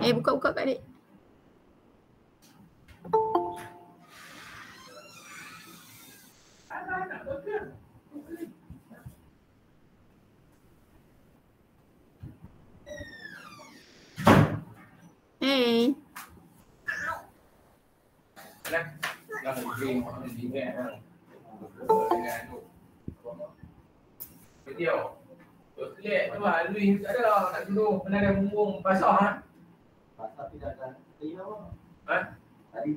Buka-buka Kak Adik. Hey. Video. Klik tu lah, Lui tak ada lah nak tidur. Mana ada bumbung basah ha? Basah tidak ada. Iya apa? Ha? Tadi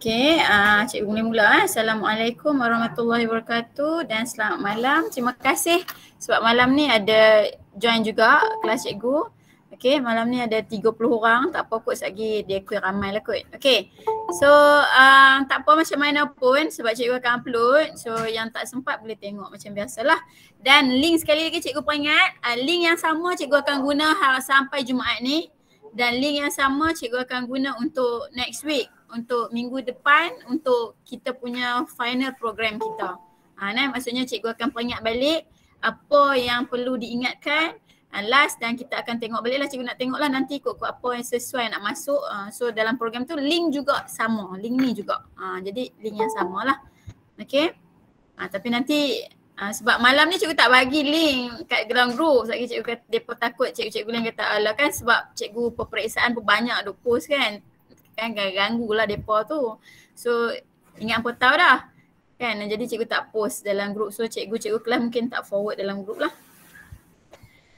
Okey, cikgu boleh mula. Assalamualaikum warahmatullahi wabarakatuh dan selamat malam. Terima kasih sebab malam ni ada join juga kelas cikgu. Okey, malam ni ada 30 orang. Tak apa kot lagi dia kuih ramai lah kot. Okey, so tak apa macam mana pun sebab cikgu akan upload. So yang tak sempat boleh tengok macam biasalah. Dan link sekali lagi cikgu peringat, link yang sama cikgu akan guna sampai Jumaat ni. Dan link yang sama cikgu akan guna untuk next week, untuk minggu depan, untuk kita punya final program kita. Maksudnya cikgu akan peringat balik apa yang perlu diingatkan last, dan kita akan tengok balik lah, cikgu nak tengok lah nanti ikut apa yang sesuai nak masuk. So dalam program tu link juga sama, link ni juga. Jadi link yang sama lah. Okay. Tapi nanti sebab malam ni cikgu tak bagi link kat dalam group. Sebab cikgu kata, mereka takut cikgu-cikgu lain kata alah kan sebab cikgu peperiksaan pun banyak duk post kan ganggu lah mereka tu. So ingat apa tahu dah kan, jadi cikgu tak post dalam group. So cikgu-cikgu kelas mungkin tak forward dalam group lah.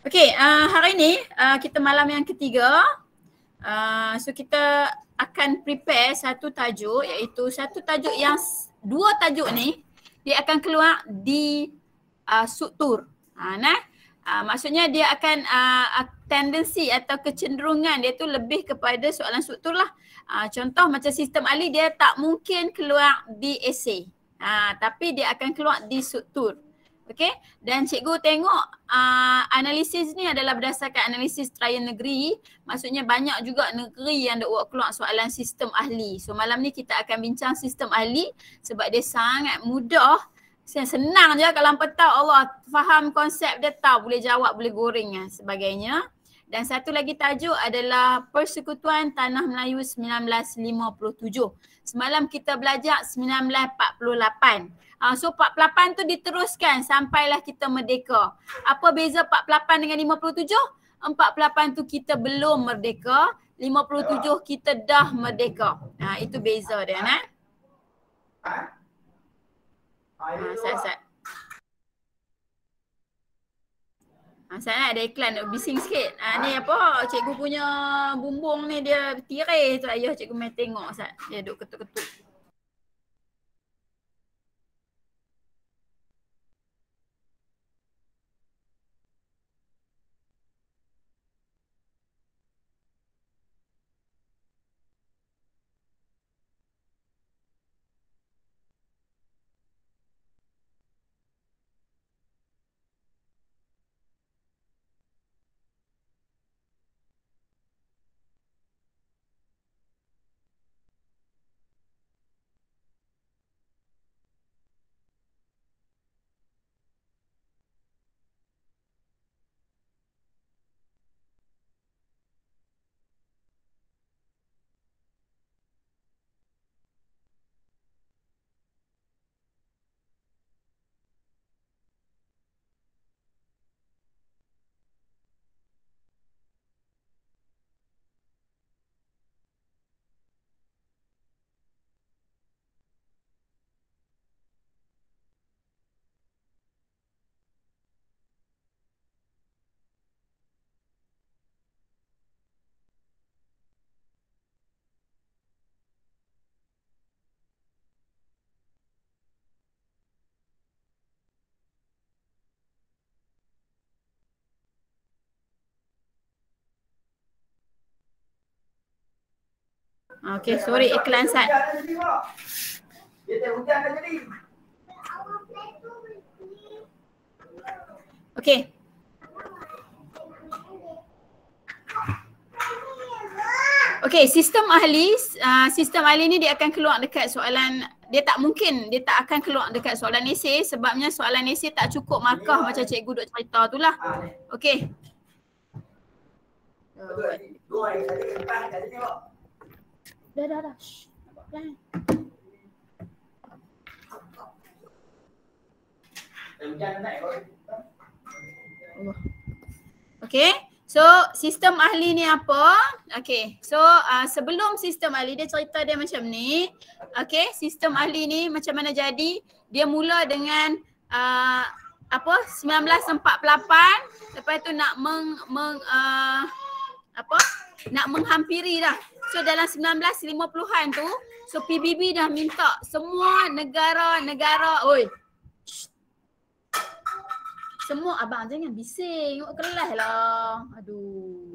Okay, hari ni kita malam yang ketiga. So kita akan prepare satu tajuk, iaitu satu tajuk yang dua tajuk ni dia akan keluar di struktur. Maksudnya dia akan tendensi atau kecenderungan dia tu lebih kepada soalan struktur lah. Contoh macam sistem ahli dia tak mungkin keluar di esei. Tapi dia akan keluar di struktur. Okey, dan cikgu tengok analisis ni adalah berdasarkan analisis trial negeri. Maksudnya banyak juga negeri yang dah buat keluar soalan sistem ahli. So malam ni kita akan bincang sistem ahli sebab dia sangat mudah. Senang je kalau hampa Allah faham konsep dia, tahu boleh jawab, boleh goreng dan sebagainya. Dan satu lagi tajuk adalah Persekutuan Tanah Melayu 1957. Semalam kita belajar 1948. So 48 tu diteruskan sampailah kita merdeka. Apa beza 48 dengan 57? 48 tu kita belum merdeka, 57 kita dah merdeka. Itu beza dia nah. Sat. Saya ada iklan, bising sikit. Ni apa, cikgu punya bumbung ni dia tirai tu ayah cikgu main tengok Sat. Dia duk ketuk-ketuk. Okay, sorry iklan Sat. Dia tak hujan dah jadi. Okay. Okay, sistem ahli ni dia akan keluar dekat soalan, dia tak akan keluar dekat soalan esei sebabnya soalan esei tak cukup markah macam cikgu duk cerita tu lah. Okay. Dah. Shh. Nampak pelan. Okay, so sistem ahli ni apa? Okay, so sebelum sistem ahli dia cerita dia macam ni. Okay, sistem ahli ni macam mana jadi? Dia mula dengan 1948, lepas tu nak nak menghampiri dah. So dalam 1950-an tu, so PBB dah minta semua negara-negara, semua, abang jangan bising, tengok kelas lah. Aduh.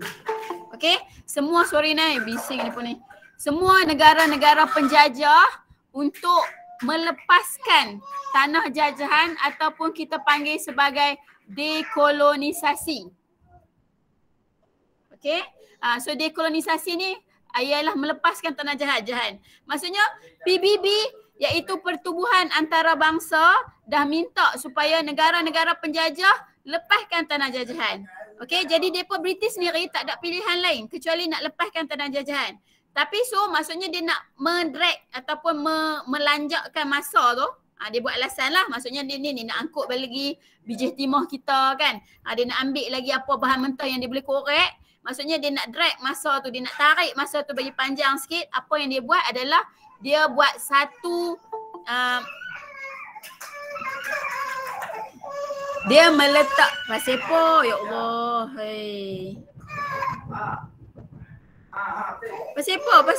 Okay, semua sorry ni, bising ni pun ni. Semua negara-negara penjajah untuk melepaskan tanah jajahan ataupun kita panggil sebagai dekolonisasi. Okay, so dekolonisasi ni ialah melepaskan tanah jajahan. Maksudnya PBB iaitu pertubuhan antarabangsa dah minta supaya negara-negara penjajah lepaskan tanah jajahan. Okey, jadi depa British sendiri tak ada pilihan lain kecuali nak lepaskan tanah jajahan. Tapi so maksudnya dia nak mendrag ataupun melanjakkan masa tu. Dia buat alasan lah, maksudnya dia ni nak angkut balik lagi biji timah kita kan. Dia nak ambil lagi apa bahan mentah yang dia boleh korek. Maksudnya dia nak drag masa tu, dia nak tarik masa tu bagi panjang sikit. Apa yang dia buat adalah dia buat satu dia meletak pasepo, ya Allah. Hei. Pasepo.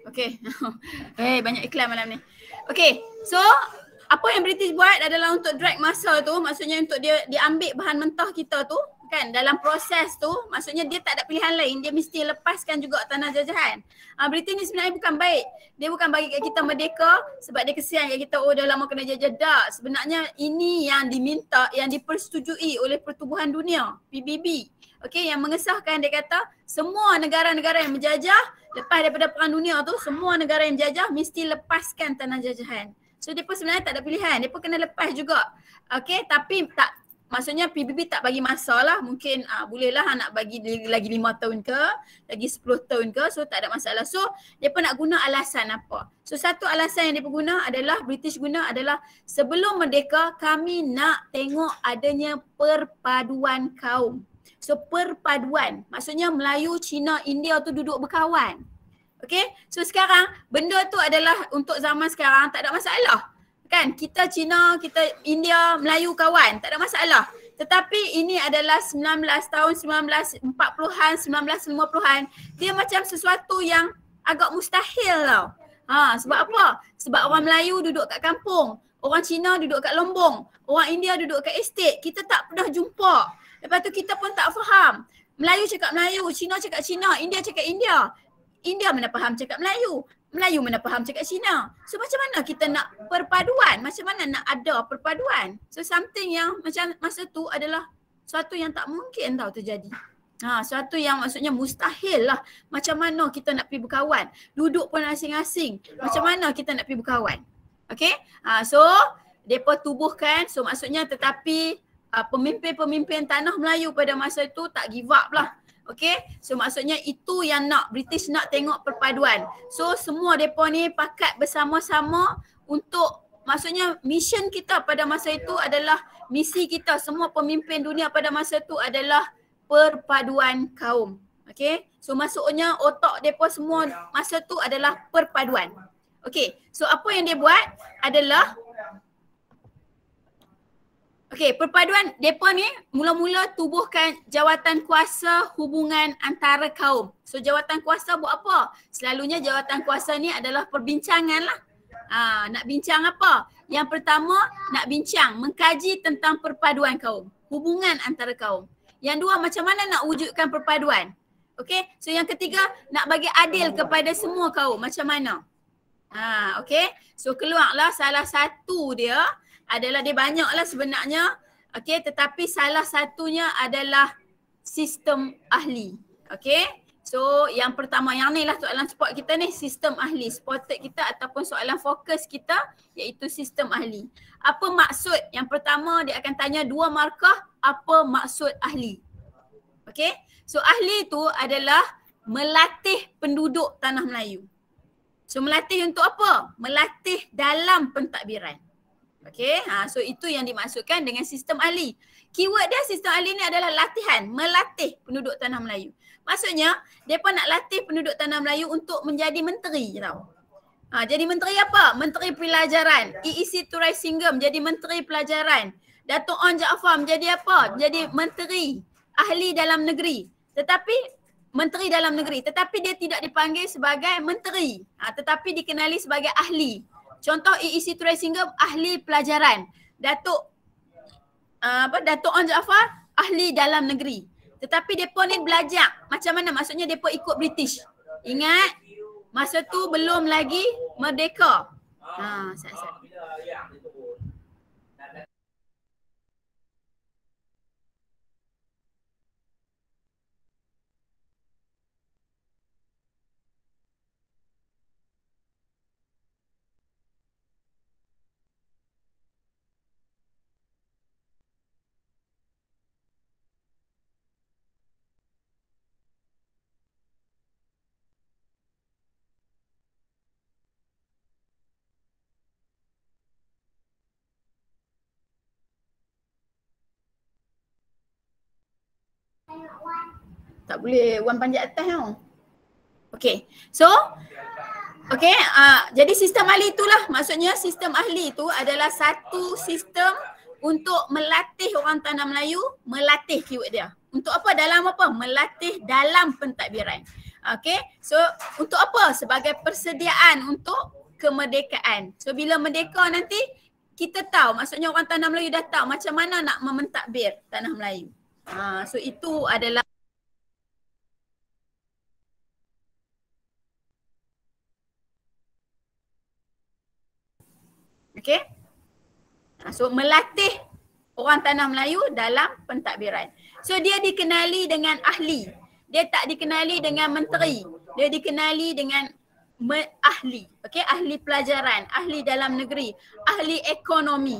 Okay. Banyak iklan malam ni. Okay, so apa yang British buat adalah untuk drag masa tu, maksudnya untuk dia ambil bahan mentah kita tu kan, dalam proses tu maksudnya dia tak ada pilihan lain, dia mesti lepaskan juga tanah jajahan. British ni sebenarnya bukan baik. Dia bukan bagi kat kita merdeka sebab dia kesian kat kita, dah lama kena jajah. Tak. Sebenarnya ini yang diminta, yang dipersetujui oleh Pertubuhan Dunia, PBB. Okay, yang mengesahkan, dia kata semua negara-negara yang menjajah lepas daripada Perang Dunia tu, semua negara yang menjajah mesti lepaskan tanah jajahan. So dia pun sebenarnya tak ada pilihan, dia pun kena lepas juga. Okay, tapi tak, maksudnya PBB tak bagi masa lah. Mungkin bolehlah nak bagi lagi 5 tahun ke, lagi 10 tahun ke, so tak ada masalah. So dia pun nak guna alasan apa. So satu alasan yang dia pun guna adalah, British guna adalah, sebelum merdeka kami nak tengok adanya perpaduan kaum. So perpaduan, maksudnya Melayu, Cina, India tu duduk berkawan. Okay, so sekarang benda tu adalah untuk zaman sekarang tak ada masalah. Kan, kita Cina, kita India, Melayu kawan, tak ada masalah. Tetapi ini adalah 1940-an, 1950-an, dia macam sesuatu yang agak mustahil tau. Sebab apa? Sebab orang Melayu duduk kat kampung, orang Cina duduk kat Lombong, orang India duduk kat estate, kita tak pernah jumpa. Lepas tu kita pun tak faham. Melayu cakap Melayu, Cina cakap Cina, India cakap India. India mana faham cakap Melayu, Melayu mana faham cakap Cina. So macam mana kita nak perpaduan? Macam mana nak ada perpaduan? So something yang macam masa tu adalah suatu yang tak mungkin tau terjadi. Suatu yang maksudnya mustahil lah. Macam mana kita nak pergi berkawan? Duduk pun asing-asing. Macam mana kita nak pergi berkawan? Okay, so mereka tubuhkan, so maksudnya tetapi pemimpin-pemimpin tanah Melayu pada masa itu tak give up lah. Okay, so maksudnya itu yang British nak tengok perpaduan. So semua mereka ni pakat bersama-sama untuk, maksudnya mission kita pada masa itu adalah, misi kita semua pemimpin dunia pada masa itu adalah perpaduan kaum. Okay, so maksudnya otak mereka semua masa tu adalah perpaduan. Okay, so apa yang dia buat adalah, perpaduan mereka ni mula-mula tubuhkan jawatan kuasa hubungan antara kaum. So jawatan kuasa buat apa? Selalunya jawatan kuasa ni adalah perbincangan lah. Nak bincang apa? Yang pertama, nak bincang, mengkaji tentang perpaduan kaum, hubungan antara kaum. Yang dua, macam mana nak wujudkan perpaduan. Okay, so yang ketiga, nak bagi adil kepada semua kaum, macam mana. Okay, so keluarlah salah satu dia adalah, dia banyak lah sebenarnya. Okay, tetapi salah satunya adalah sistem ahli. Okay, so yang pertama, yang ni lah soalan spot kita ni, sistem ahli. Spotted kita ataupun soalan fokus kita iaitu sistem ahli. Apa maksud? Yang pertama dia akan tanya 2 markah, apa maksud ahli? Okay, so ahli tu adalah melatih penduduk tanah Melayu. So melatih untuk apa? Melatih dalam pentadbiran. Okay, so itu yang dimaksudkan dengan sistem ahli. Keyword dia sistem ahli ni adalah latihan, melatih penduduk tanah Melayu. Maksudnya, mereka nak latih penduduk tanah Melayu untuk menjadi menteri tau. Jadi menteri apa? Menteri pelajaran. EEC Turaisingam jadi menteri pelajaran. Datuk Onn Jaafar menjadi apa? Menjadi menteri ahli dalam negeri. Tetapi menteri dalam negeri, tetapi dia tidak dipanggil sebagai menteri, tetapi dikenali sebagai ahli. Contoh EEC Turaisingam, ahli pelajaran. Datuk Onn Jaafar, ahli dalam negeri. Tetapi mereka ni belajar macam mana, maksudnya mereka ikut British. Ingat, masa tu belum lagi merdeka. Tak boleh Wan panjat atas tau. Okay, so jadi sistem ahli itulah, maksudnya sistem ahli itu adalah satu sistem untuk melatih orang tanah Melayu, melatih keyword dia. Untuk apa? Dalam apa? Melatih dalam pentadbiran. Okay, so untuk apa? Sebagai persediaan untuk kemerdekaan. So bila merdeka nanti kita tahu, maksudnya orang tanah Melayu dah tahu macam mana nak mementadbir tanah Melayu. So itu adalah okay. So melatih orang tanah Melayu dalam pentadbiran. So dia dikenali dengan ahli. Dia tak dikenali dengan menteri. Dia dikenali dengan ahli. Okay, ahli pelajaran, ahli dalam negeri, ahli ekonomi.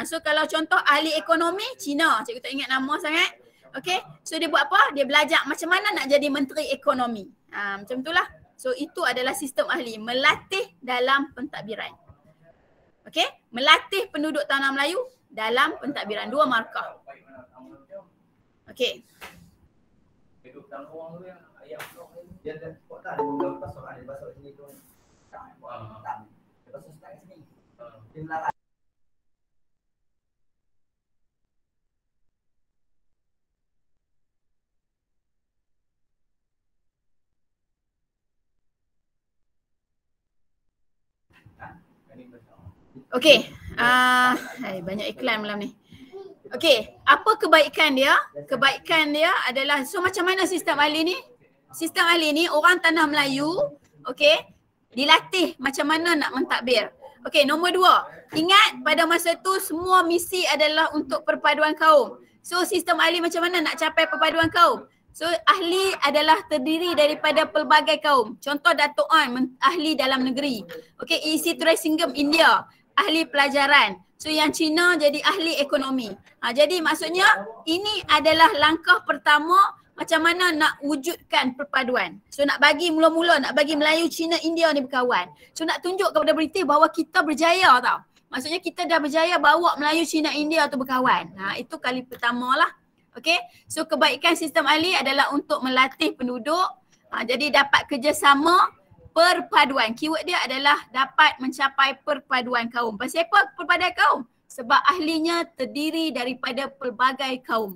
So kalau contoh ahli ekonomi Cina, cikgu tak ingat nama sangat. Okay, so dia buat apa? Dia belajar macam mana nak jadi menteri ekonomi. Macam itulah. So itu adalah sistem ahli, melatih dalam pentadbiran. Okay, melatih penduduk tanah Melayu dalam pentadbiran. 2 markah. Okay. Okey, banyak iklan malam ni. Okey, apa kebaikan dia? Kebaikan dia adalah, so macam mana sistem ahli ni? Sistem ahli ni orang tanah Melayu, okey, dilatih macam mana nak mentadbir. Okey, nombor 2. Ingat pada masa tu semua misi adalah untuk perpaduan kaum. So sistem ahli macam mana nak capai perpaduan kaum? So ahli adalah terdiri daripada pelbagai kaum. Contoh Datuk Onn, ahli dalam negeri. Okey, EEC Turaisingam India, ahli pelajaran. So yang Cina jadi ahli ekonomi. Jadi maksudnya ini adalah langkah pertama macam mana nak wujudkan perpaduan. So nak bagi mula-mula nak bagi Melayu, Cina, India ni berkawan. So nak tunjuk kepada British bahawa kita berjaya tau. Maksudnya kita dah berjaya bawa Melayu, Cina, India tu berkawan. Itu kali pertama lah. Okay. So kebaikan sistem ahli adalah untuk melatih penduduk. Jadi dapat kerjasama perpaduan. Keyword dia adalah dapat mencapai perpaduan kaum. Pasal apa perpaduan kaum? Sebab ahlinya terdiri daripada pelbagai kaum.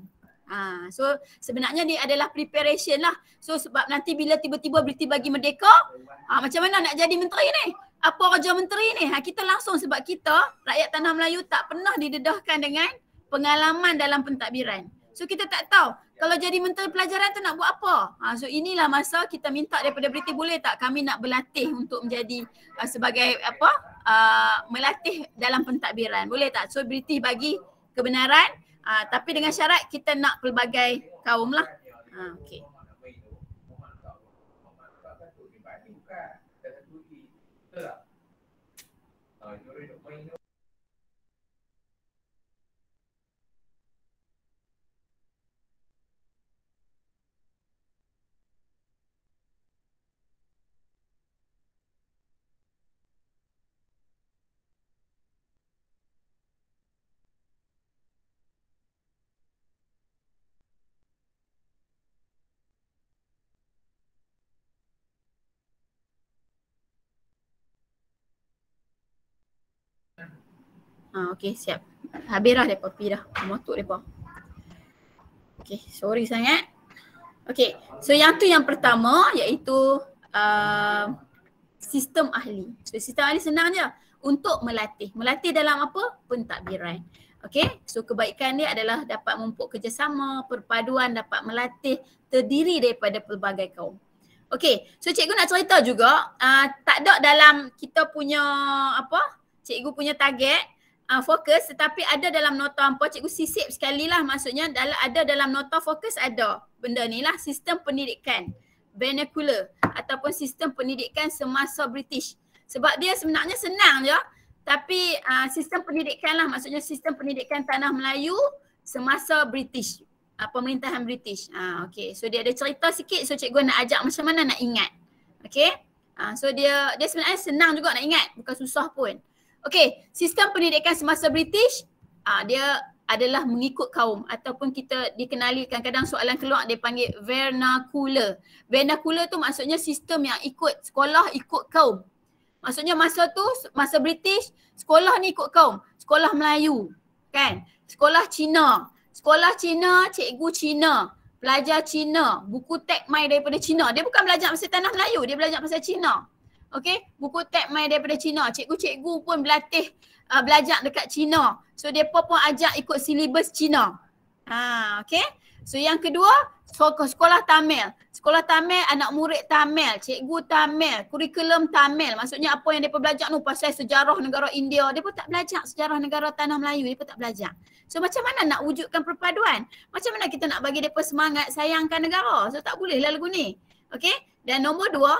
So sebenarnya dia adalah preparation lah. So sebab nanti bila tiba-tiba British bagi merdeka, macam mana nak jadi menteri ni? Apa kerja menteri ni? Kita langsung sebab kita rakyat Tanah Melayu tak pernah didedahkan dengan pengalaman dalam pentadbiran. So kita tak tahu kalau jadi menteri pelajaran tu nak buat apa. So inilah masa kita minta daripada British, boleh tak kami nak berlatih untuk menjadi sebagai apa? Melatih dalam pentadbiran. Boleh tak? So British bagi kebenaran, tapi dengan syarat kita nak pelbagai kaum lah. Okey. Okey, siap. Habis dah mereka pergi dah. Motok mereka. Okey, sorry sangat. Okey, so yang tu yang pertama iaitu sistem ahli. So sistem ahli senang je untuk melatih. Melatih dalam apa? Pentadbiran. Okey, so kebaikan dia adalah dapat memupuk kerjasama, perpaduan, dapat melatih, terdiri daripada pelbagai kaum. Okey, so cikgu nak cerita juga, tak ada dalam kita punya apa? Cikgu punya target fokus, tetapi ada dalam nota hampa, cikgu sisip sekali lah, maksudnya ada dalam nota fokus ada benda ni lah, sistem pendidikan vernacular ataupun sistem pendidikan semasa British. Sebab dia sebenarnya senang je, tapi sistem pendidikan lah, maksudnya sistem pendidikan Tanah Melayu semasa British, pemerintahan British. Okay, so dia ada cerita sikit, so cikgu nak ajak macam mana nak ingat. Okay, so dia sebenarnya senang juga nak ingat, bukan susah pun. Okey, sistem pendidikan semasa British dia adalah mengikut kaum ataupun kita dikenali kadang-kadang soalan keluar dia panggil vernacular. Vernacular tu maksudnya sistem yang ikut sekolah ikut kaum. Maksudnya masa tu, masa British, sekolah ni ikut kaum. Sekolah Melayu, kan? Sekolah Cina. Sekolah Cina, cikgu Cina. Pelajar Cina. Buku teks mai daripada Cina. Dia bukan belajar pasal Tanah Melayu, dia belajar pasal Cina. Okey, buku teks mai daripada Cina. Cikgu-cikgu pun berlatih belajar dekat Cina. So depa pun ajak ikut silibus Cina. Okey. So yang kedua, sekolah Tamil. Sekolah Tamil, anak murid Tamil, cikgu Tamil, kurikulum Tamil. Maksudnya apa yang depa belajar tu pasal sejarah negara India, depa tak belajar sejarah negara Tanah Melayu, depa tak belajar. So macam mana nak wujudkan perpaduan? Macam mana kita nak bagi depa semangat sayangkan negara? So tak boleh lah lagu ni. Okey. Dan nombor dua,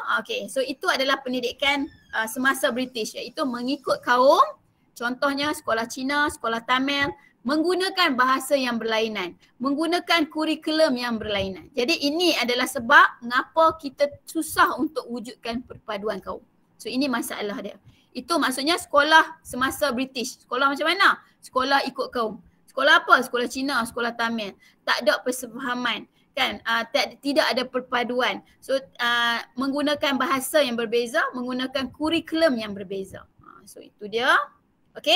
so itu adalah pendidikan semasa British, iaitu mengikut kaum. Contohnya sekolah Cina, sekolah Tamil, menggunakan bahasa yang berlainan, menggunakan kurikulum yang berlainan. Jadi ini adalah sebab mengapa kita susah untuk wujudkan perpaduan kaum. So ini masalah dia. Itu maksudnya sekolah semasa British. Sekolah macam mana? Sekolah ikut kaum. Sekolah apa? Sekolah Cina, sekolah Tamil. Tak ada persefahaman. Kan, tidak ada perpaduan. So menggunakan bahasa yang berbeza, menggunakan kurikulum yang berbeza. So itu dia. Okey.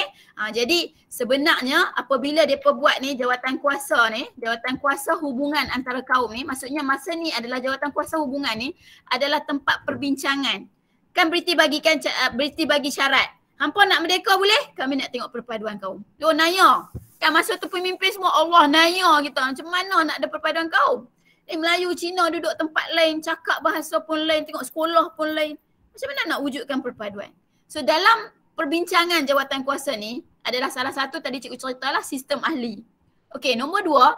Jadi sebenarnya apabila mereka buat ni jawatan kuasa hubungan antara kaum ni, maksudnya masa ni adalah jawatan kuasa hubungan ni adalah tempat perbincangan. Kan British bagi syarat. Hampa nak merdeka boleh? Kami nak tengok perpaduan kaum. Yo naya. Kan masa tu pemimpin semua Allah naya kita. Macam mana nak ada perpaduan kaum? Melayu, Cina duduk tempat lain, cakap bahasa pun lain, tengok sekolah pun lain. Macam mana nak wujudkan perpaduan? So dalam perbincangan jawatan kuasa ni adalah salah satu tadi cikgu ceritalah sistem ahli. Okey, nombor dua,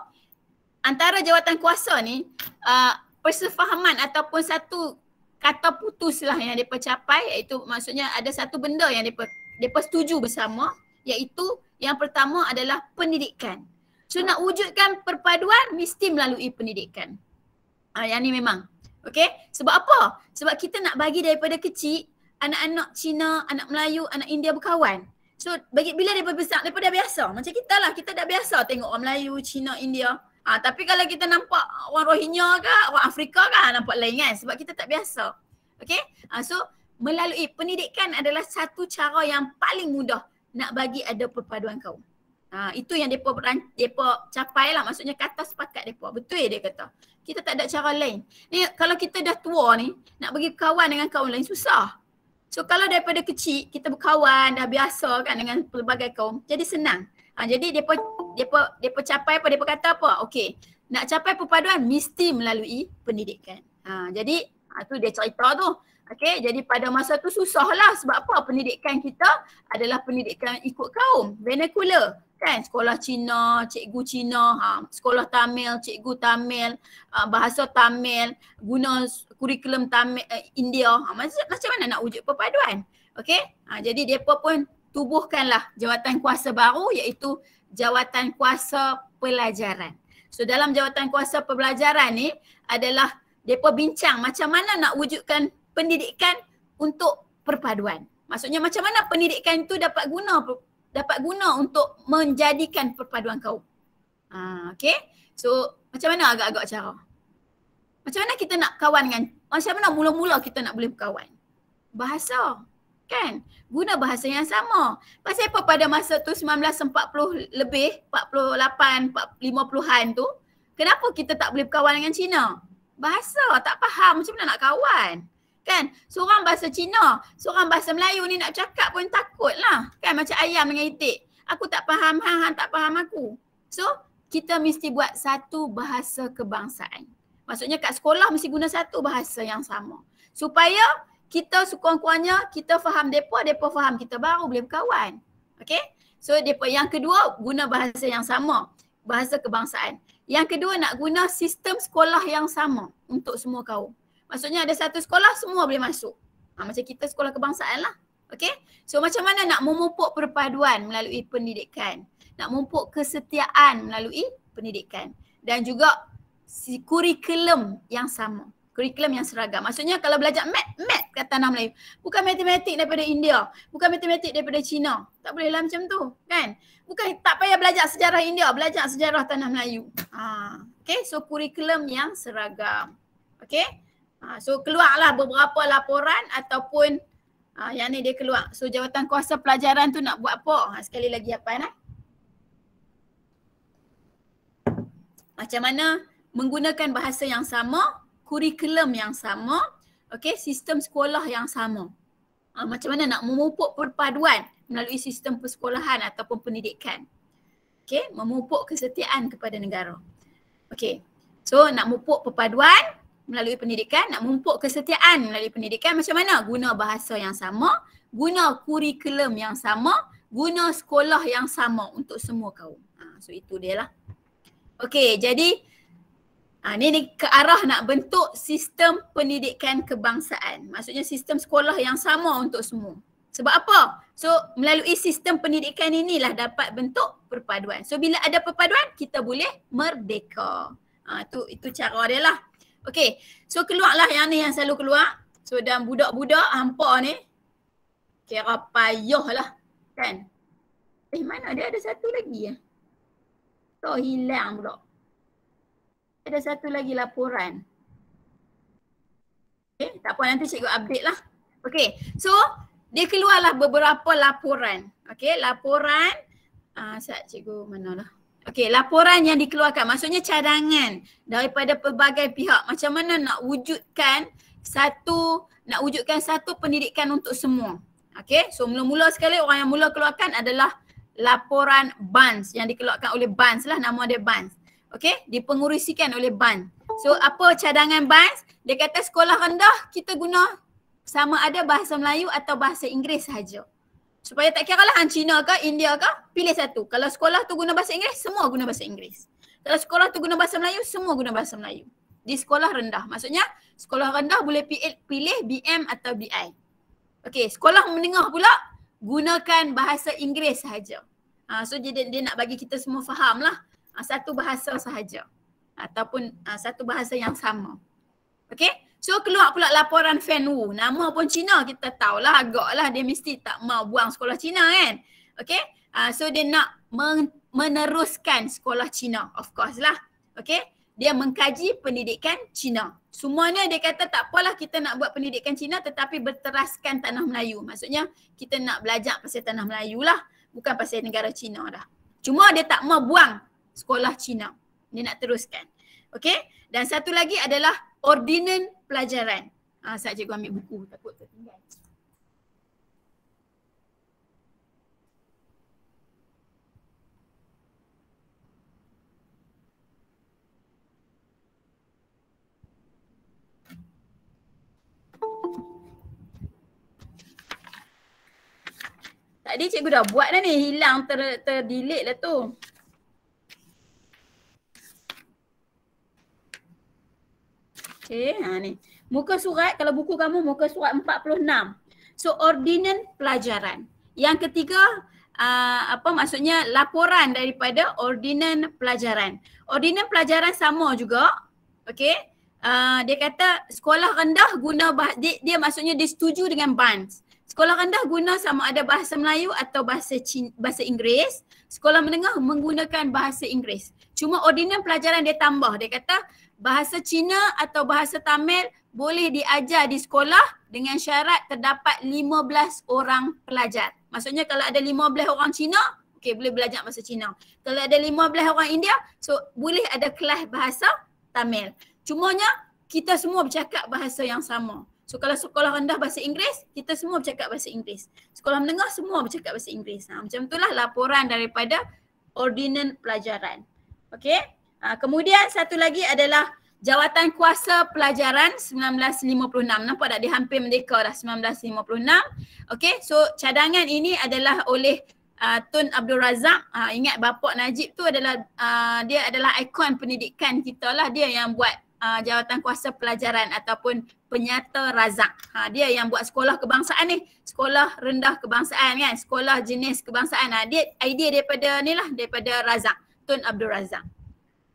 antara jawatan kuasa ni persefahaman ataupun satu kata putus lah yang mereka capai, iaitu maksudnya ada satu benda yang mereka setuju bersama, iaitu Yang pertama adalah pendidikan. So nak wujudkan perpaduan mesti melalui pendidikan. Yang ni memang. Okay? Sebab apa? Sebab kita nak bagi daripada kecil anak-anak Cina, anak Melayu, anak India berkawan. So bila daripada besar, daripada biasa. Macam kita lah, kita dah biasa tengok orang Melayu, Cina, India. Tapi kalau kita nampak orang Rohingya ke, orang Afrika kan nampak lain kan. Sebab kita tak biasa. Okay? So melalui pendidikan adalah satu cara yang paling mudah nak bagi ada perpaduan kaum. Itu yang mereka capai lah. Maksudnya kata sepakat mereka. Betul dia kata. Kita tak ada cara lain. Ni kalau kita dah tua ni, nak bagi kawan dengan kaum lain susah. So kalau daripada kecil kita berkawan dah biasa kan dengan pelbagai kaum, jadi senang. Jadi depa capai apa, depa kata apa? Okey, nak capai perpaduan mesti melalui pendidikan. Jadi tu dia cerita tu. Okey, jadi pada masa tu susahlah sebab apa? Pendidikan kita adalah pendidikan ikut kaum, vernacular. Kan, sekolah Cina, cikgu Cina, sekolah Tamil, cikgu Tamil, bahasa Tamil, guna kurikulum Tamil, India. Macam mana nak wujud perpaduan? Okey, jadi mereka pun tubuhkanlah jawatan kuasa baru iaitu jawatan kuasa pelajaran. So dalam jawatan kuasa pelajaran ni adalah mereka bincang macam mana nak wujudkan pendidikan untuk perpaduan. Maksudnya macam mana pendidikan itu dapat guna untuk menjadikan perpaduan kaum. Okay. So macam mana agak-agak cara? Macam mana kita nak kawan dengan, macam mana mula-mula kita nak boleh berkawan? Bahasa. Kan? Guna bahasa yang sama. Pasal apa pada masa tu 1940 lebih, 48, 50-an tu, kenapa kita tak boleh berkawan dengan Cina? Bahasa, tak faham macam mana nak kawan. Kan? Seorang bahasa Cina, seorang bahasa Melayu ni nak cakap pun takut lah. Kan? Macam ayam dengan itik. Aku tak faham, hang tak faham aku. So, kita mesti buat satu bahasa kebangsaan. Maksudnya kat sekolah mesti guna satu bahasa yang sama. Supaya kita sekurang-kurangnya kita faham mereka faham kita, baru boleh berkawan. Okay? So, yang kedua guna bahasa yang sama. Bahasa kebangsaan. Yang kedua nak guna sistem sekolah yang sama untuk semua kaum. Maksudnya ada satu sekolah semua boleh masuk. Macam kita sekolah kebangsaan lah. Okay? So macam mana nak memupuk perpaduan melalui pendidikan. Nak memupuk kesetiaan melalui pendidikan. Dan juga kurikulum yang sama. Kurikulum yang seragam. Maksudnya kalau belajar math kata tanah Melayu. Bukan matematik daripada India. Bukan matematik daripada Cina. Tak boleh lah macam tu. Kan? Bukan tak payah belajar sejarah India. Belajar sejarah tanah Melayu. Okay? So kurikulum yang seragam. Okay? So keluarlah beberapa laporan ataupun yang ni dia keluar. So jawatan kuasa pelajaran tu nak buat apa? Sekali lagi apa nak? Macam mana menggunakan bahasa yang sama, kurikulum yang sama, okay, sistem sekolah yang sama. Macam mana nak memupuk perpaduan melalui sistem persekolahan ataupun pendidikan. Okay, memupuk kesetiaan kepada negara. Okay, so nak memupuk perpaduan melalui pendidikan, nak memupuk kesetiaan melalui pendidikan, macam mana? Guna bahasa yang sama, guna kurikulum yang sama, guna sekolah yang sama untuk semua kaum. So itu dia lah. Okey, jadi ni ke arah nak bentuk sistem pendidikan kebangsaan. Maksudnya sistem sekolah yang sama untuk semua. Sebab apa? So melalui sistem pendidikan inilah dapat bentuk perpaduan. So bila ada perpaduan, kita boleh merdeka. Itu cara dia lah. Okey, so keluarlah yang ni yang selalu keluar. So dan budak-budak hampa ni kira payah lah kan. Mana dia ada satu lagi ya? So hilang pula. Ada satu lagi laporan. Okay, tak apa nanti cikgu update lah. Okay, so dia keluarlah beberapa laporan. Okay, laporan. Cikgu mana lah. Okey, laporan yang dikeluarkan maksudnya cadangan daripada pelbagai pihak macam mana nak wujudkan satu pendidikan untuk semua. Okey, so mula-mula sekali orang yang mula keluarkan adalah laporan BANS yang dikeluarkan oleh BANS lah, nama dia BANS. Okey, dipengurusikan oleh BANS. So apa cadangan BANS? Dia kata sekolah rendah kita guna sama ada bahasa Melayu atau bahasa Inggeris sahaja. Supaya tak kira lah Cina ke, India ke, pilih satu. Kalau sekolah tu guna bahasa Inggeris, semua guna bahasa Inggeris. Kalau sekolah tu guna bahasa Melayu, semua guna bahasa Melayu. Di sekolah rendah. Maksudnya sekolah rendah boleh pilih BM atau BI. Okey, sekolah menengah pula gunakan bahasa Inggeris sahaja. So dia nak bagi kita semua faham lah. Satu bahasa sahaja. Ataupun satu bahasa yang sama. Okay. So keluar pula laporan Fan Wu. Nama pun Cina, kita tahulah agaklah dia mesti tak mau buang sekolah Cina kan. Okay. So dia nak meneruskan sekolah Cina. Of course lah. Okay. Dia mengkaji pendidikan Cina. Semuanya dia kata tak apalah kita nak buat pendidikan Cina tetapi berteraskan tanah Melayu. Maksudnya kita nak belajar pasal tanah Melayu lah. Bukan pasal negara Cina dah. Cuma dia tak mau buang sekolah Cina. Dia nak teruskan. Okey. Dan satu lagi adalah ordinan pelajaran. Saat cikgu ambil buku takut tertinggal. Tadi cikgu dah buat dah ni, hilang terdelete lah tu. Okay, ni. Muka surat, kalau buku kamu muka surat 46. So, ordinan pelajaran. Yang ketiga, maksudnya laporan daripada ordinan pelajaran. Ordinan pelajaran sama juga, okay. Dia kata sekolah rendah guna, dia maksudnya dia setuju dengan BANS. Sekolah rendah guna sama ada bahasa Melayu atau bahasa Inggeris. Sekolah menengah menggunakan bahasa Inggeris. Cuma ordinan pelajaran dia tambah. Dia kata bahasa Cina atau bahasa Tamil boleh diajar di sekolah dengan syarat terdapat 15 orang pelajar. Maksudnya kalau ada 15 orang Cina, okey boleh belajar bahasa Cina. Kalau ada 15 orang India, so boleh ada kelas bahasa Tamil. Cumanya kita semua bercakap bahasa yang sama. So kalau sekolah rendah bahasa Inggeris, kita semua bercakap bahasa Inggeris. Sekolah menengah semua bercakap bahasa Inggeris. Macam itulah laporan daripada ordinan pelajaran. Okey. Kemudian satu lagi adalah Jawatan Kuasa Pelajaran 1956. Nampak tak dia hampir merdeka dah 1956. Okey. So cadangan ini adalah oleh Tun Abdul Razak. Ingat Bapak Najib tu adalah dia adalah ikon pendidikan kita lah. Dia yang buat Jawatan Kuasa Pelajaran ataupun Penyata Razak. Dia yang buat sekolah kebangsaan ni. Sekolah rendah kebangsaan kan. Sekolah jenis kebangsaan. Dia idea daripada ni lah. Daripada Razak. Tun Abdul Razak.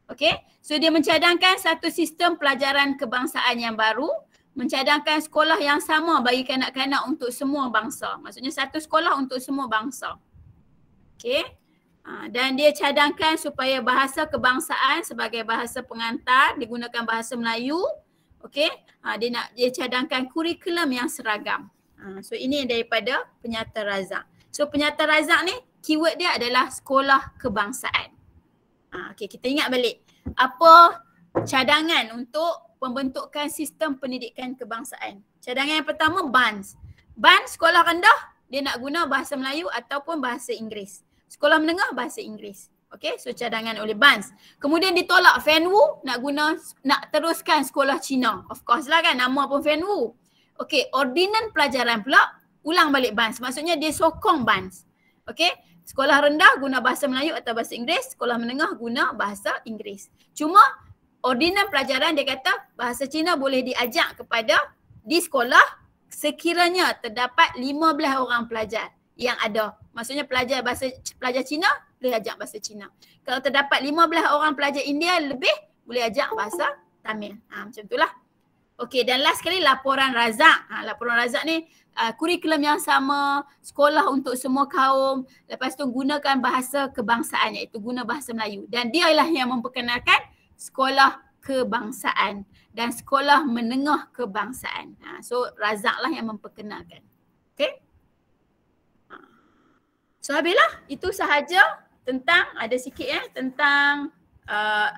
Okay. So dia mencadangkan satu sistem pelajaran kebangsaan yang baru. Mencadangkan sekolah yang sama bagi kanak-kanak untuk semua bangsa. Maksudnya satu sekolah untuk semua bangsa. Okay. Dan dia cadangkan supaya bahasa kebangsaan sebagai bahasa pengantar digunakan bahasa Melayu. Okey. Dia cadangkan kurikulum yang seragam. So ini daripada Penyata Razak. So Penyata Razak ni keyword dia adalah sekolah kebangsaan. Okey, kita ingat balik. Apa cadangan untuk pembentukan sistem pendidikan kebangsaan? Cadangan yang pertama BANS. BANS sekolah rendah dia nak guna bahasa Melayu ataupun bahasa Inggeris. Sekolah menengah bahasa Inggeris. Okay, so cadangan oleh BANS. Kemudian ditolak Fan Wu nak teruskan sekolah Cina. Of course lah kan, nama pun Fan Wu. Okay, ordinan pelajaran pula ulang balik BANS. Maksudnya dia sokong BANS. Okay, sekolah rendah guna bahasa Melayu atau bahasa Inggeris. Sekolah menengah guna bahasa Inggeris. Cuma ordinan pelajaran dia kata bahasa Cina boleh diajak kepada di sekolah sekiranya terdapat 15 orang pelajar yang ada. Maksudnya pelajar Cina boleh ajak bahasa Cina. Kalau terdapat 15 orang pelajar India lebih boleh ajak bahasa Tamil. Macam itulah. Okey, dan last sekali laporan Razak. Laporan Razak ni kurikulum yang sama, sekolah untuk semua kaum, lepas tu gunakan bahasa kebangsaan iaitu guna bahasa Melayu. Dan dialah yang memperkenalkan sekolah kebangsaan dan sekolah menengah kebangsaan. So Razak lah yang memperkenalkan. Okey. So habislah, itu sahaja tentang, ada sikit tentang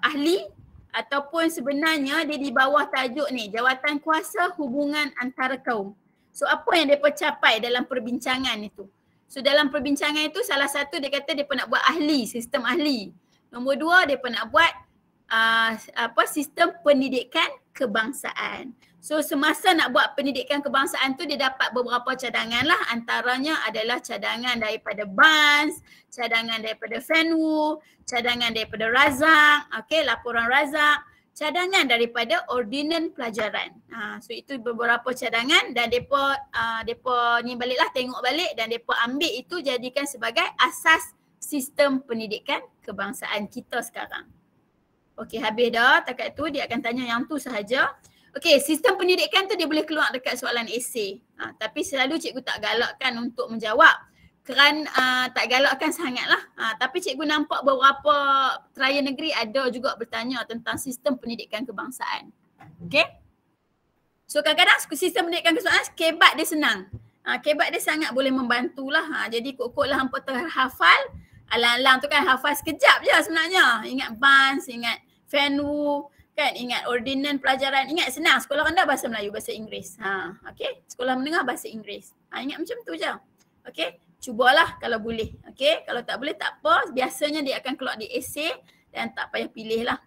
ahli ataupun sebenarnya dia di bawah tajuk ni, Jawatan Kuasa Hubungan Antara Kaum. So apa yang mereka capai dalam perbincangan itu? So dalam perbincangan itu salah satu dia kata dia nak buat ahli, sistem ahli. Nombor dua dia nak buat sistem pendidikan kebangsaan. So semasa nak buat pendidikan kebangsaan tu dia dapat beberapa cadangan lah. Antaranya adalah cadangan daripada BANS, cadangan daripada Fan Wu, cadangan daripada Razak, okay, laporan Razak, cadangan daripada ordinan pelajaran. So itu beberapa cadangan dan depa ni baliklah tengok balik dan depa ambil itu jadikan sebagai asas sistem pendidikan kebangsaan kita sekarang. Okey, habis dah. Takat tu dia akan tanya yang tu sahaja. Okey, sistem pendidikan tu dia boleh keluar dekat soalan esei. Tapi selalu cikgu tak galakkan untuk menjawab. Kerana tak galakkan sangatlah. Tapi cikgu nampak beberapa trayal negeri ada juga bertanya tentang sistem pendidikan kebangsaan. Okey. So kadang-kadang sistem pendidikan kebangsaan kebat dia senang. Kebat dia sangat boleh membantulah. Jadi kok-koklah hampa terhafal. Alang-alang tu kan hafal sekejap je sebenarnya. Ingat BANS, ingat FENWU, kan, ingat ordinan pelajaran. Ingat senang. Sekolah rendah bahasa Melayu, bahasa Inggeris. Okey. Sekolah menengah bahasa Inggeris. Ingat macam tu je. Okey. Cubalah kalau boleh. Okey. Kalau tak boleh tak apa. Biasanya dia akan keluar di esei dan tak payah pilih lah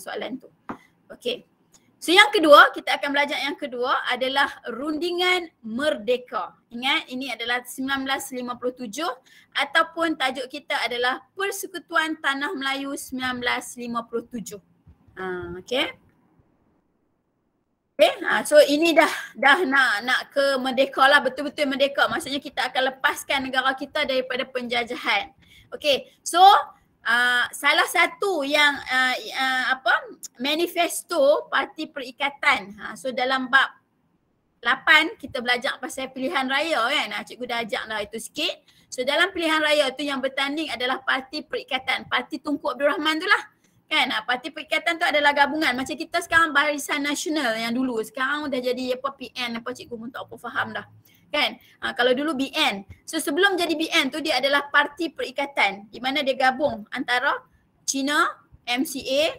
soalan tu. Okey. So yang kedua, kita akan belajar yang kedua adalah rundingan merdeka. Ingat, ini adalah 1957 ataupun tajuk kita adalah Persekutuan Tanah Melayu 1957. Okey. Okay, so ini dah nak ke merdeka lah, betul-betul merdeka. Maksudnya kita akan lepaskan negara kita daripada penjajahan. Okay, so salah satu yang manifesto Parti Perikatan. So dalam bab 8 kita belajar pasal pilihan raya kan. Cikgu dah ajak dah itu sikit. So dalam pilihan raya tu yang bertanding adalah Parti Perikatan. Parti Tunku Abdul Rahman tu lah. Kan, Parti Perikatan tu adalah gabungan. Macam kita sekarang Barisan Nasional yang dulu. Sekarang dah jadi PN, cikgu pun tak apa faham dah. Kan, kalau dulu BN. So sebelum jadi BN tu dia adalah Parti Perikatan. Di mana dia gabung antara China, MCA,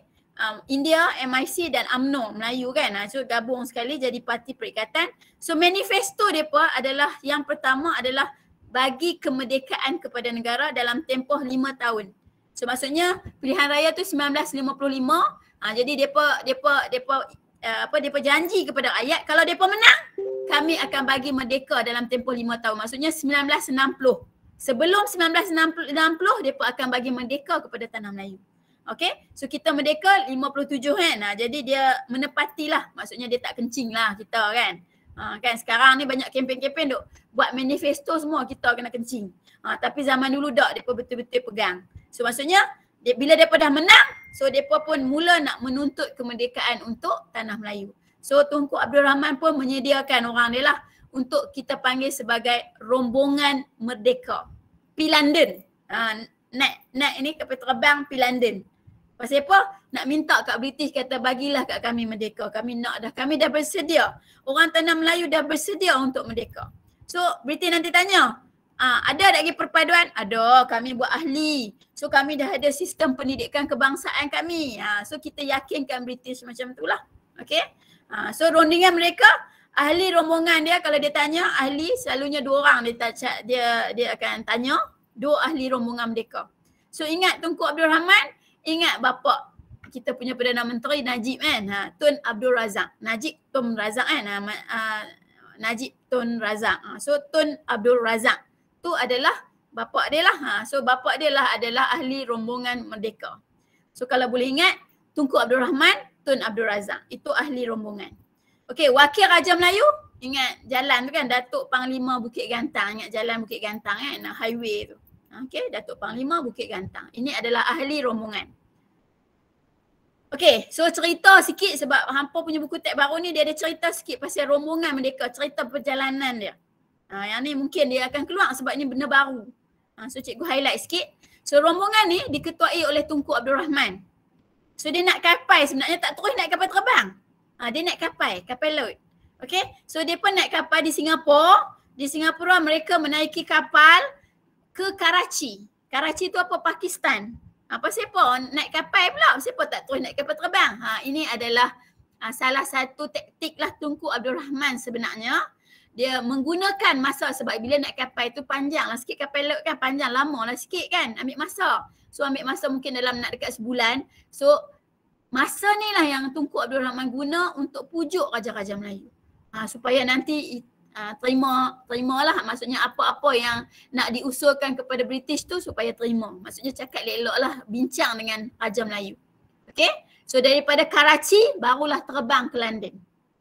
India, MIC dan UMNO Melayu kan. So gabung sekali jadi Parti Perikatan. So manifesto mereka adalah yang pertama adalah bagi kemerdekaan kepada negara dalam tempoh 5 tahun. So maksudnya pilihan raya tu 1955. Jadi depa janji kepada rakyat kalau depa menang kami akan bagi merdeka dalam tempoh 5 tahun. Maksudnya 1960. Sebelum 1960 depa akan bagi merdeka kepada tanah Melayu. Okey? So kita merdeka 57 kan. Jadi dia menepatilah. Maksudnya dia tak kencing lah kita kan. Kan sekarang ni banyak kempen-kempen duk buat manifesto semua kita kena kencing. Tapi zaman dulu tak, depa betul-betul pegang. So maksudnya bila mereka dah menang, so mereka pun mula nak menuntut kemerdekaan untuk tanah Melayu. So Tunku Abdul Rahman pun menyediakan orang dia lah untuk kita panggil sebagai rombongan merdeka. Pi London. Naik ini kapal terbang pi London. Pasal apa? Nak minta kat British kata bagilah kat kami merdeka. Kami nak dah. Kami dah bersedia. Orang tanah Melayu dah bersedia untuk merdeka. So British nanti tanya, ada lagi perpaduan? Ada, kami buat ahli. So kami dah ada sistem pendidikan kebangsaan kami. So kita yakinkan British macam itulah. Okay. So rundingan mereka, ahli rombongan dia kalau dia tanya, ahli selalunya 2 orang dia akan tanya, 2 ahli rombongan mereka. So ingat Tunku Abdul Rahman, ingat bapa kita punya Perdana Menteri Najib kan, Tun Abdul Razak. Najib Tun Razak kan, Najib Tun Razak. So Tun Abdul Razak tu adalah bapa dia lah. So bapa dia lah adalah ahli rombongan merdeka. So kalau boleh ingat, Tunku Abdul Rahman, Tun Abdul Razak. Itu ahli rombongan. Okey, Wakil Raja Melayu, ingat jalan tu kan, Datuk Panglima Bukit Gantang. Ingat jalan Bukit Gantang kan, highway tu. Okey, Datuk Panglima Bukit Gantang. Ini adalah ahli rombongan. Okey, so cerita sikit sebab hampa punya buku teks baru ni dia ada cerita sikit pasal rombongan merdeka, cerita perjalanan dia. Yang ni mungkin dia akan keluar sebab ni benda baru. So cikgu highlight sikit. So rombongan ni diketuai oleh Tunku Abdul Rahman. So dia nak kapal sebenarnya tak terus naik kapal terbang. Dia naik kapal laut. Okay, so dia pun naik kapal di Singapura. Di Singapura mereka menaiki kapal ke Karachi. Karachi tu apa? Pakistan. Apa siapa naik kapal pula? Siapa tak terus naik kapal terbang? Ini adalah salah satu taktik lah Tunku Abdul Rahman sebenarnya. Dia menggunakan masa sebab bila naik kapal tu panjang lah sikit, kapal laut kan panjang, lama lah sikit kan, ambil masa. So ambil masa mungkin dalam nak dekat sebulan. So masa ni lah yang Tunku Abdul Rahman guna untuk pujuk Raja-Raja Melayu. Supaya nanti terimalah, maksudnya apa-apa yang nak diusulkan kepada British tu supaya terima. Maksudnya cakap elok lah, bincang dengan Raja Melayu. Okay, so daripada Karachi barulah terbang ke London.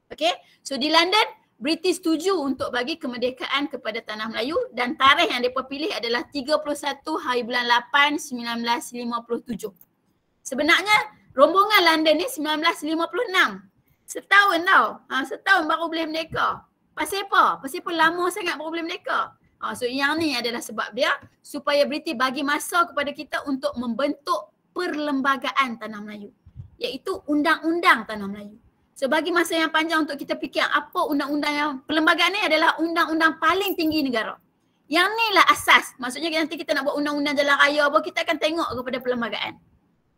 Okay, so di London British setuju untuk bagi kemerdekaan kepada tanah Melayu dan tarikh yang mereka pilih adalah 31 hari bulan 8 1957. Sebenarnya rombongan London ni 1956. Setahun tau. Setahun baru boleh merdeka. Pasal apa? Pasal apa lama sangat baru boleh merdeka? So yang ni adalah sebab dia supaya British bagi masa kepada kita untuk membentuk perlembagaan Tanah Melayu, iaitu Undang-Undang Tanah Melayu. So bagi masa yang panjang untuk kita fikir apa undang-undang yang perlembagaan ni adalah undang-undang paling tinggi negara. Yang ni lah asas. Maksudnya nanti kita nak buat undang-undang jalan raya apa, kita akan tengok kepada perlembagaan.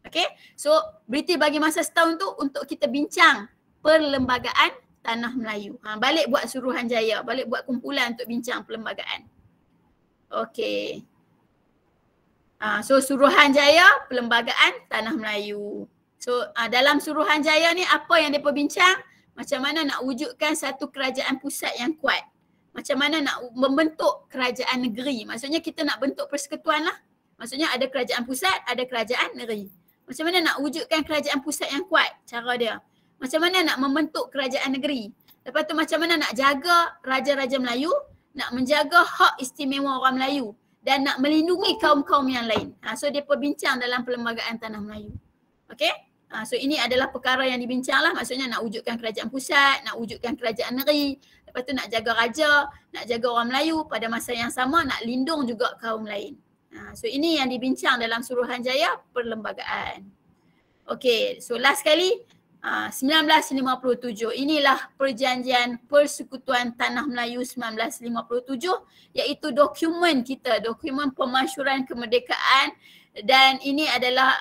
Okay, so British bagi masa setahun tu untuk kita bincang perlembagaan Tanah Melayu. Balik buat Suruhanjaya, balik buat kumpulan untuk bincang perlembagaan. Okay. So Suruhanjaya, perlembagaan Tanah Melayu. So dalam Suruhanjaya ni apa yang mereka bincang? Macam mana nak wujudkan satu kerajaan pusat yang kuat. Macam mana nak membentuk kerajaan negeri. Maksudnya kita nak bentuk persekutuan lah. Maksudnya ada kerajaan pusat, ada kerajaan negeri. Macam mana nak wujudkan kerajaan pusat yang kuat, cara dia. Macam mana nak membentuk kerajaan negeri. Lepas tu macam mana nak jaga raja-raja Melayu, nak menjaga hak istimewa orang Melayu dan nak melindungi kaum-kaum yang lain. So dia perbincang dalam perlembagaan Tanah Melayu. Okay? So ini adalah perkara yang dibincang lah. Maksudnya nak wujudkan kerajaan pusat, nak wujudkan kerajaan negeri. Lepas tu nak jaga raja, nak jaga orang Melayu. Pada masa yang sama nak lindung juga kaum lain. So ini yang dibincang dalam Suruhanjaya perlembagaan. Okay, so last kali 1957. Inilah perjanjian Persekutuan Tanah Melayu 1957, iaitu dokumen kita, dokumen pemasyuran kemerdekaan, dan ini adalah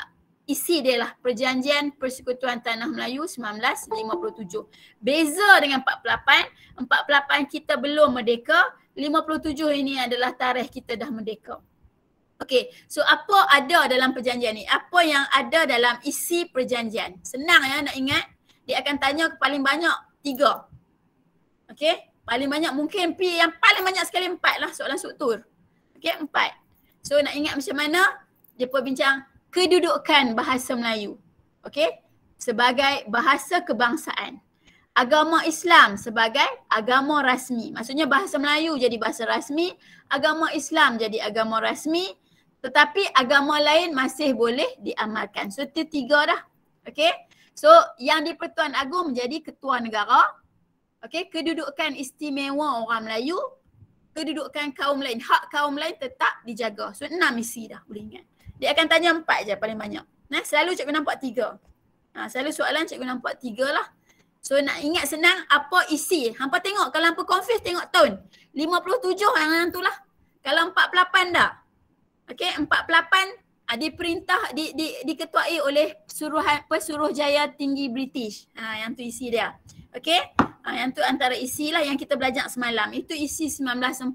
isi dia lah perjanjian Persekutuan Tanah Melayu 1957. Beza dengan 48, 48 kita belum merdeka, 57 ini adalah tarikh kita dah merdeka. Okey, so apa ada dalam perjanjian ni? Apa yang ada dalam isi perjanjian? Senang ya nak ingat. Dia akan tanya paling banyak 3. Okey, paling banyak mungkin yang paling banyak sekali 4 lah soalan struktur. Okey, 4. So nak ingat macam mana? Dia perbincang kedudukan bahasa Melayu. Okey, sebagai bahasa kebangsaan. Agama Islam sebagai agama rasmi. Maksudnya bahasa Melayu jadi bahasa rasmi, agama Islam jadi agama rasmi, tetapi agama lain masih boleh diamalkan. So itu 3 dah. Okey. So yang di Pertuan Agong menjadi ketua negara. Okey, kedudukan istimewa orang Melayu, kedudukan kaum lain, hak kaum lain tetap dijaga. So 6 isi dah, boleh ingat. Dia akan tanya 4 je paling banyak. Selalu cikgu nampak 3. Selalu soalan cikgu nampak 3 lah. So nak ingat senang apa isi. Hampa tengok kalau hampa confuse tengok tahun. 57 yang tu lah. Kalau 48 dah. Okey, 48 diperintah diketuai oleh Pesuruhjaya Tinggi British. Yang tu isi dia. Okey. Yang tu antara isi lah yang kita belajar semalam. Itu isi 1948.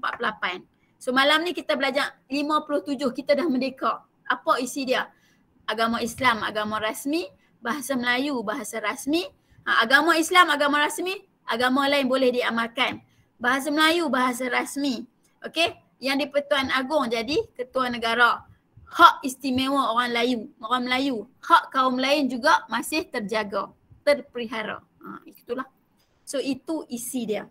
So malam ni kita belajar 57, kita dah merdeka. Apa isi dia? Agama Islam, agama rasmi. Bahasa Melayu, bahasa rasmi. Agama Islam, agama rasmi. Agama lain boleh diamalkan. Bahasa Melayu, bahasa rasmi. Okey. Yang di Pertuan Agong jadi ketua negara. Hak istimewa orang Melayu. Hak kaum lain juga masih terjaga, terpelihara. Itulah. So itu isi dia.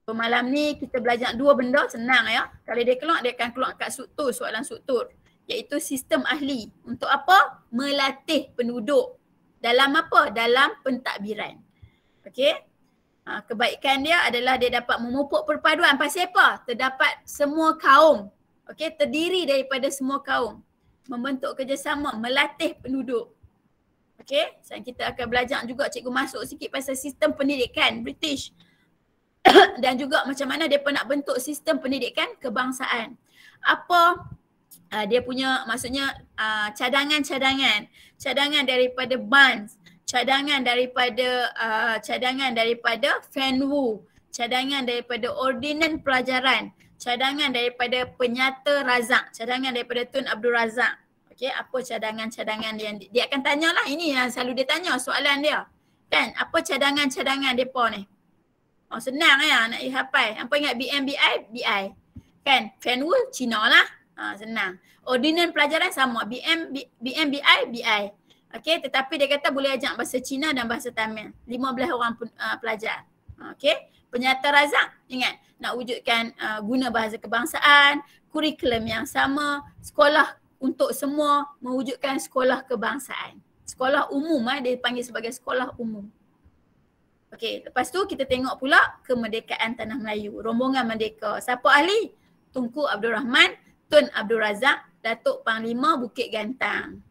So malam ni kita belajar 2 benda, senang ya. Kalau dia keluar, dia akan keluar kat struktur, soalan struktur. Iaitu sistem ahli. Untuk apa? Melatih penduduk. Dalam apa? Dalam pentadbiran. Okey. Kebaikan dia adalah dia dapat memupuk perpaduan. Pasal apa? Terdapat semua kaum. Okey, terdiri daripada semua kaum. Membentuk kerjasama, melatih penduduk. Okey, kita akan belajar juga, cikgu masuk sikit pasal sistem pendidikan British. Dan juga macam mana dia nak bentuk sistem pendidikan kebangsaan. Apa dia punya, maksudnya cadangan daripada Barnes, cadangan daripada Fenwu, cadangan daripada Ordinan Pelajaran, cadangan daripada Penyata Razak, cadangan daripada Tun Abdul Razak. Okey, apa cadangan-cadangan dia akan tanyalah. Ini yang selalu dia tanya soalan dia. Kan, apa cadangan-cadangan depa ni? Senang ya nak dihafal. Apa ingat BMBI? BI. Kan, Fenwu Cina lah. Senang. Ordinan Pelajaran sama, BMBI, BI. Okey, tetapi dia kata boleh ajak bahasa Cina dan bahasa Tamil. 15 orang pelajar. Okey, penyata razak ingat nak wujudkan guna bahasa kebangsaan, kurikulum yang sama, sekolah untuk semua, mewujudkan sekolah kebangsaan. Sekolah umum dia panggil sebagai sekolah umum. Okey, lepas tu kita tengok pula kemerdekaan Tanah Melayu. Rombongan merdeka. Siapa ahli? Tunku Abdul Rahman, Tun Abdul Razak, Datuk Panglima Bukit Gantang.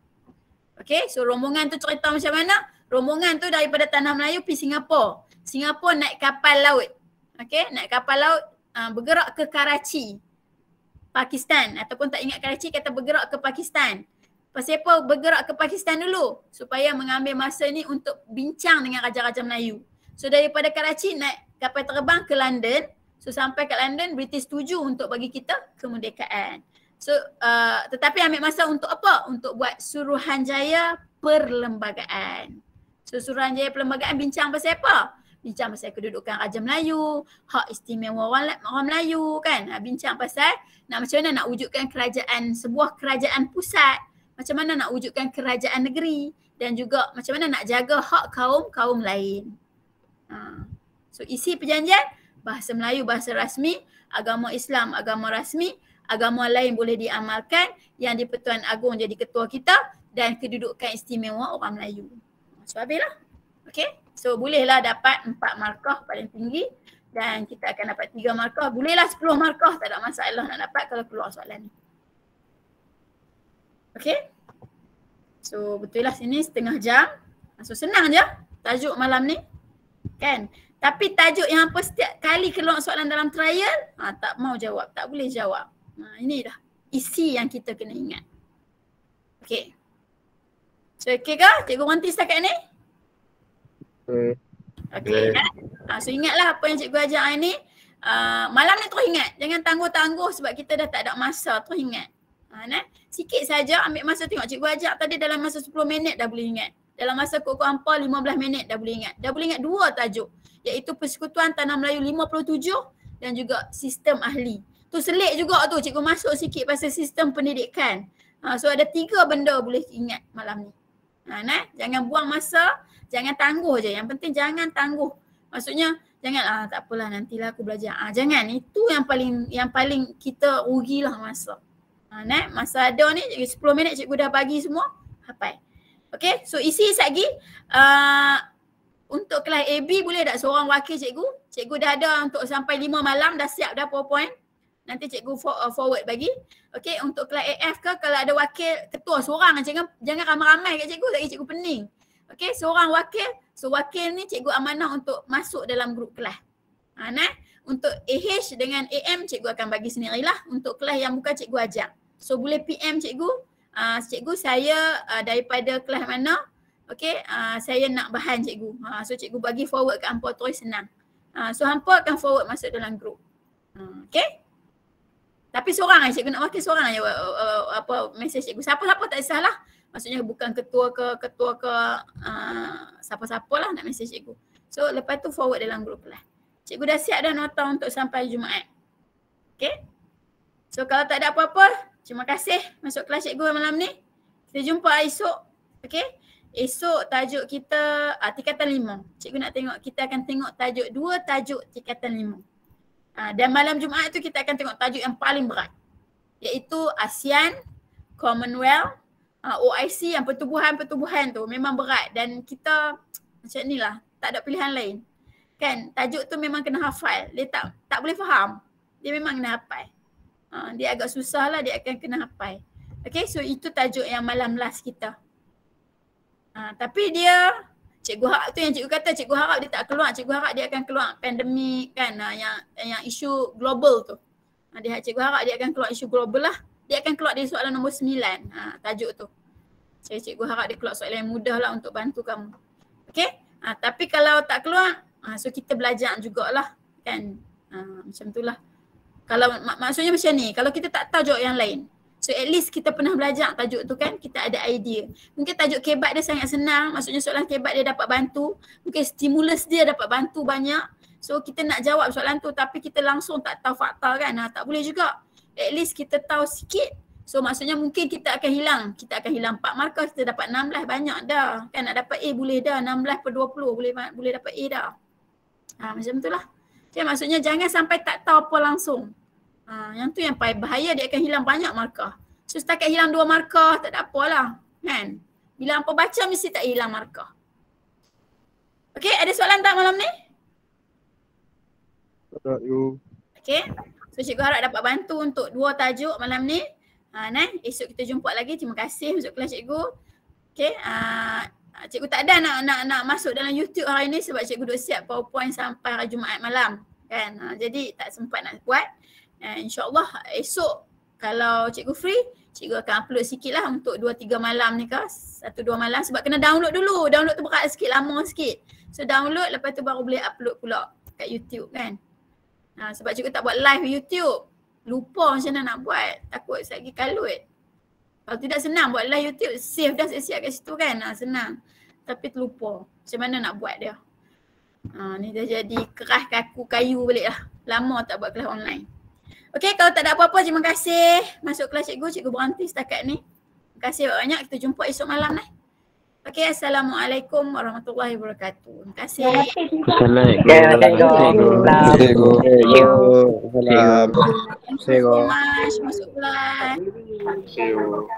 Okey, so rombongan tu cerita macam mana? Rombongan tu daripada Tanah Melayu pergi Singapura. Singapura naik kapal laut. Okey, naik kapal laut bergerak ke Karachi, Pakistan. Ataupun tak ingat Karachi, kata bergerak ke Pakistan. Pasal apa bergerak ke Pakistan dulu? Supaya mengambil masa ni untuk bincang dengan Raja-Raja Melayu. So daripada Karachi naik kapal terbang ke London. So sampai kat London, British setuju untuk bagi kita kemerdekaan. So tetapi ambil masa untuk apa? Untuk buat Suruhanjaya Perlembagaan. So Suruhanjaya Perlembagaan bincang pasal apa? Bincang pasal kedudukan Raja Melayu, hak istimewa orang Melayu kan. Bincang pasal macam mana nak wujudkan kerajaan, sebuah kerajaan pusat. Macam mana nak wujudkan kerajaan negeri. Dan juga macam mana nak jaga hak kaum-kaum lain. So isi perjanjian, bahasa Melayu bahasa rasmi, agama Islam agama rasmi, agama lain boleh diamalkan, yang di-Pertuan Agong jadi ketua kita dan kedudukan istimewa orang Melayu. So habislah. Okay. So bolehlah dapat 4 markah paling tinggi dan kita akan dapat 3 markah. Bolehlah 10 markah, tak ada masalah nak dapat kalau keluar soalan ni. Okay. So betul lah sini setengah jam. So senang je tajuk malam ni. Kan? Tapi tajuk yang apa setiap kali keluar soalan dalam trial, tak mau jawab, tak boleh jawab. Ini dah isi yang kita kena ingat. Okay. So okay ke? Cikgu berhenti setakat ni? Okay. So ingatlah apa yang cikgu ajar hari ni. Malam ni terus ingat. Jangan tangguh-tangguh sebab kita dah tak ada masa. Terus ingat. Sikit saja ambil masa tengok cikgu ajar tadi dalam masa 10 minit dah boleh ingat. Dalam masa kok hampa 15 minit dah boleh ingat. Dah boleh ingat 2 tajuk. Iaitu Persekutuan Tanah Melayu 57 dan juga Sistem Ahli. Tu selit juga tu cikgu masuk sikit pasal sistem pendidikan. So ada 3 benda boleh ingat malam ni. Jangan buang masa, jangan tangguh je. Yang penting jangan tangguh. Maksudnya jangan tak apalah nantilah aku belajar. Jangan, itu yang paling kita rugilah masa. Masa ada ni 10 minit cikgu dah bagi semua, hafal. Okay, so isi lagi. Untuk kelas AB boleh tak seorang wakil cikgu? Cikgu dah ada untuk sampai 5 malam, dah siap dah PowerPoint. Nanti cikgu forward bagi. Okay, untuk kelas AF ke kalau ada wakil ketua seorang, jangan ramai-ramai kat cikgu, lagi cikgu pening. Okay, seorang wakil. So wakil ni cikgu amanah untuk masuk dalam grup kelas. Untuk AH dengan AM cikgu akan bagi sendirilah untuk kelas yang bukan cikgu ajar. So boleh PM cikgu. Cikgu saya daripada kelas mana, okay, saya nak bahan cikgu. So cikgu bagi forward ke hampa terus senang. So hampa akan forward masuk dalam grup. Okay. Tapi seorang aja cikgu nak wakil, seorang aja mesej cikgu. Siapa-siapa tak kisahlah. Maksudnya bukan ketua ke siapa-siapa lah nak mesej cikgu. So lepas tu forward dalam grup kelas. Cikgu dah siap dah nota untuk sampai Jumaat. Okay. So kalau tak ada apa-apa, terima kasih masuk kelas cikgu malam ni. Kita jumpa esok. Okay. Esok tajuk kita tingkatan 5. Cikgu nak tengok, kita akan tengok tajuk 2 tajuk tingkatan 5. Dan malam Jumaat tu kita akan tengok tajuk yang paling berat. Iaitu ASEAN, Commonwealth, OIC, yang pertubuhan-pertubuhan tu memang berat. Dan kita macam ni lah, tak ada pilihan lain. Kan, tajuk tu memang kena hafal. Dia tak boleh faham. Dia memang kena hafal. Dia agak susah lah, dia akan kena hafal. Okay, so itu tajuk yang malam last kita. Tapi dia, cikgu harap tu yang cikgu kata, cikgu harap dia tak keluar. Cikgu harap dia akan keluar pandemik kan, yang isu global tu. Cikgu harap dia akan keluar isu global lah. Dia akan keluar dari soalan nombor 9, tajuk tu. So cikgu harap dia keluar soalan yang mudah lah untuk bantu kamu. Okay, tapi kalau tak keluar, so kita belajar jugalah kan. Macam tu lah. Kalau maksudnya macam ni, kalau kita tak tahu jawab yang lain, so at least kita pernah belajar tajuk tu kan, kita ada idea. Mungkin tajuk kebat dia sangat senang, maksudnya soalan kebat dia dapat bantu. Mungkin stimulus dia dapat bantu banyak. So kita nak jawab soalan tu tapi kita langsung tak tahu fakta kan, tak boleh juga. At least kita tahu sikit So maksudnya mungkin kita akan hilang 4 markah, kita dapat 16 banyak dah. Kan nak dapat A boleh dah, 16/20 boleh dapat A dah. Macam tu lah. Okay, maksudnya jangan sampai tak tahu apa langsung. Yang tu yang paling bahaya, dia akan hilang banyak markah. So setakat hilang 2 markah tak ada apalah. Kan? Bila hampa baca mesti tak hilang markah. Okay, ada soalan tak malam ni? Tak you. Okay. So cikgu harap dapat bantu untuk 2 tajuk malam ni. Esok kita jumpa lagi. Terima kasih untuk kelas cikgu. Okay. Cikgu tak ada nak masuk dalam YouTube hari ni sebab cikgu duk siap PowerPoint sampai hari Jumaat malam. Kan. Jadi tak sempat nak buat. InsyaAllah esok kalau cikgu free, cikgu akan upload sikit lah untuk 2-3 malam ni ke. 1-2 malam sebab kena download dulu. Download tu berat sikit, lama sikit. So download lepas tu baru boleh upload pula kat YouTube kan. Sebab cikgu tak buat live YouTube. Lupa macam mana nak buat. Takut lagi kalut. Kalau tidak senang buat live YouTube. Save dah siap-siap kat situ kan. Senang. Tapi terlupa. Macam mana nak buat dia. Ni dah jadi keras kaku kayu balik lah. Lama tak buat kelas online. Okay, kalau tak ada apa-apa, terima kasih. Masuk kelas cikgu. Cikgu berhenti setakat ni. Terima kasih banyak. Kita jumpa esok malam lah. Okay, Assalamualaikum warahmatullahi wabarakatuh. Terima kasih. Assalamualaikum. Masuk kelas. See you.